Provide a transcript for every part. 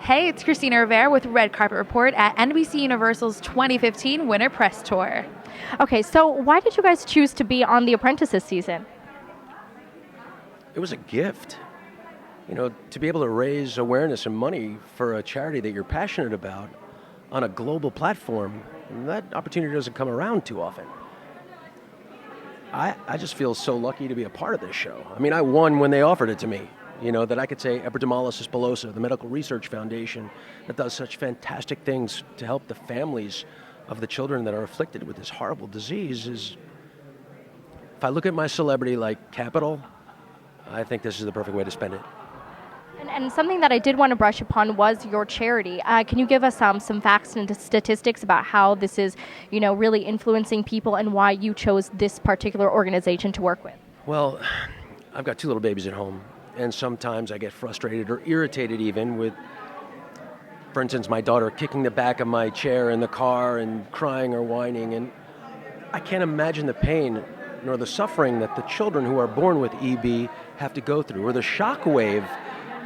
Hey, it's Kristina Rivera with Red Carpet Report at NBC Universal's 2015 Winter Press Tour. Okay, so why did you guys choose to be on The Apprentice this season? It was a gift. To be able to raise awareness and money for a charity that you're passionate about on a global platform, that opportunity doesn't come around too often. I just feel so lucky to be a part of this show. I mean, I won when they offered it to me. That I could say epidermolysis bullosa, the Medical Research Foundation that does such fantastic things to help the families of the children that are afflicted with this horrible disease is, if I look at my celebrity like capital, I think this is the perfect way to spend it. And something that I did want to brush upon was your charity. Can you give us some facts and statistics about how this is, really influencing people and why you chose this particular organization to work with? Well, I've got 2 little babies at home. And sometimes I get frustrated or irritated even with, for instance, my daughter kicking the back of my chair in the car and crying or whining. And I can't imagine the pain nor the suffering that the children who are born with EB have to go through, or the shockwave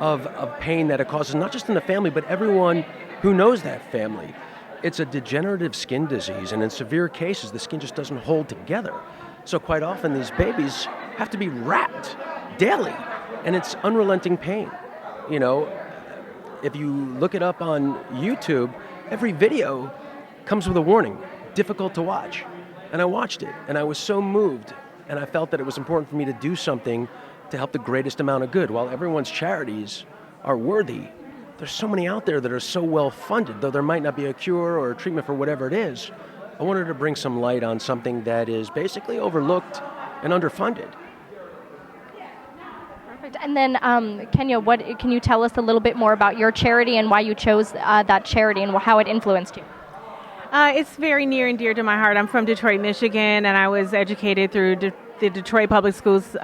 of pain that it causes, not just in the family, but everyone who knows that family. It's a degenerative skin disease, and in severe cases, the skin just doesn't hold together. So quite often, these babies have to be wrapped daily. And it's unrelenting pain. If you look it up on YouTube, every video comes with a warning, difficult to watch. And I watched it, and I was so moved, and I felt that it was important for me to do something to help the greatest amount of good. While everyone's charities are worthy, there's so many out there that are so well funded, though there might not be a cure or a treatment for whatever it is. I wanted to bring some light on something that is basically overlooked and underfunded. And then, Kenya, can you tell us a little bit more about your charity and why you chose that charity and how it influenced you? It's very near and dear to my heart. I'm from Detroit, Michigan, and I was educated through the Detroit Public Schools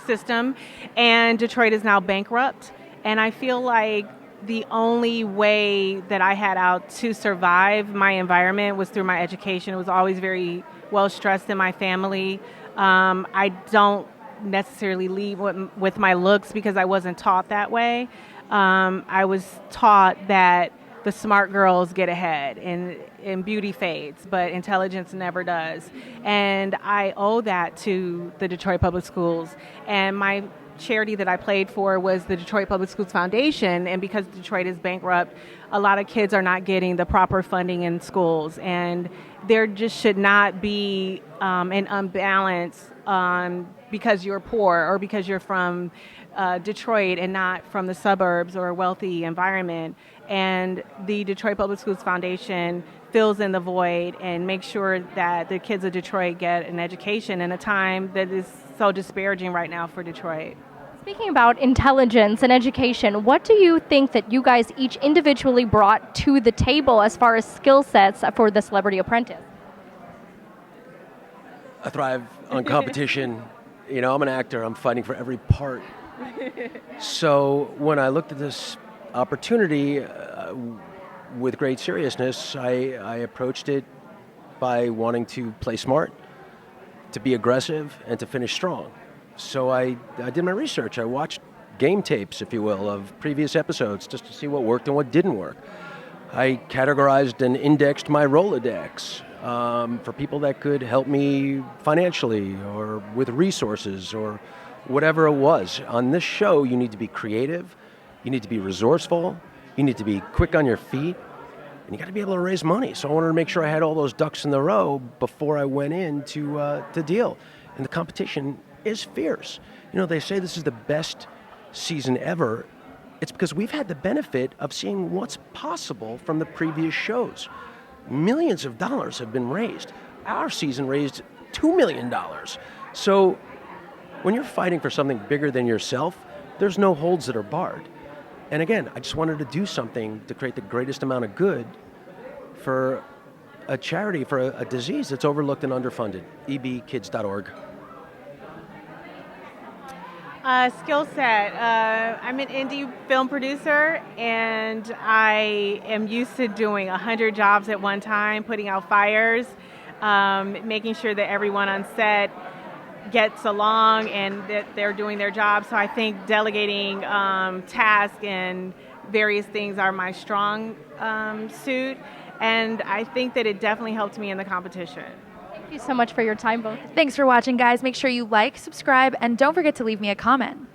system, and Detroit is now bankrupt. And I feel like the only way that I had out to survive my environment was through my education. It was always very well stressed in my family. I don't necessarily lead with my looks because I wasn't taught that way. I was taught that the smart girls get ahead and beauty fades, but intelligence never does. And I owe that to the Detroit Public Schools. And my charity that I played for was the Detroit Public Schools Foundation. And because Detroit is bankrupt, a lot of kids are not getting the proper funding in schools. And there just should not be an imbalance because you're poor or because you're from Detroit and not from the suburbs or a wealthy environment. And the Detroit Public Schools Foundation fills in the void and makes sure that the kids of Detroit get an education in a time that is so disparaging right now for Detroit. Speaking about intelligence and education, what do you think that you guys each individually brought to the table as far as skill sets for the Celebrity Apprentice? I thrive on competition. I'm an actor. I'm fighting for every part. So when I looked at this opportunity with great seriousness, I approached it by wanting to play smart, to be aggressive, and to finish strong. So I did my research. I watched game tapes, if you will, of previous episodes just to see what worked and what didn't work. I categorized and indexed my Rolodex for people that could help me financially or with resources or whatever it was. On this show, you need to be creative, you need to be resourceful, you need to be quick on your feet, and you got to be able to raise money. So I wanted to make sure I had all those ducks in the row before I went in to deal. And the competition is fierce. They say this is the best season ever. It's because we've had the benefit of seeing what's possible from the previous shows. Millions of dollars have been raised. Our season raised $2 million. So when you're fighting for something bigger than yourself, there's no holds that are barred. And again, I just wanted to do something to create the greatest amount of good for a charity, for a disease that's overlooked and underfunded, ebkids.org. Skill set. I'm an indie film producer, and I am used to doing 100 jobs at one time, putting out fires, making sure that everyone on set gets along and that they're doing their job. So I think delegating tasks and various things are my strong suit, and I think that it definitely helped me in the competition. Thank you so much for your time, both. Thanks for watching, guys. Make sure you like, subscribe, and don't forget to leave me a comment.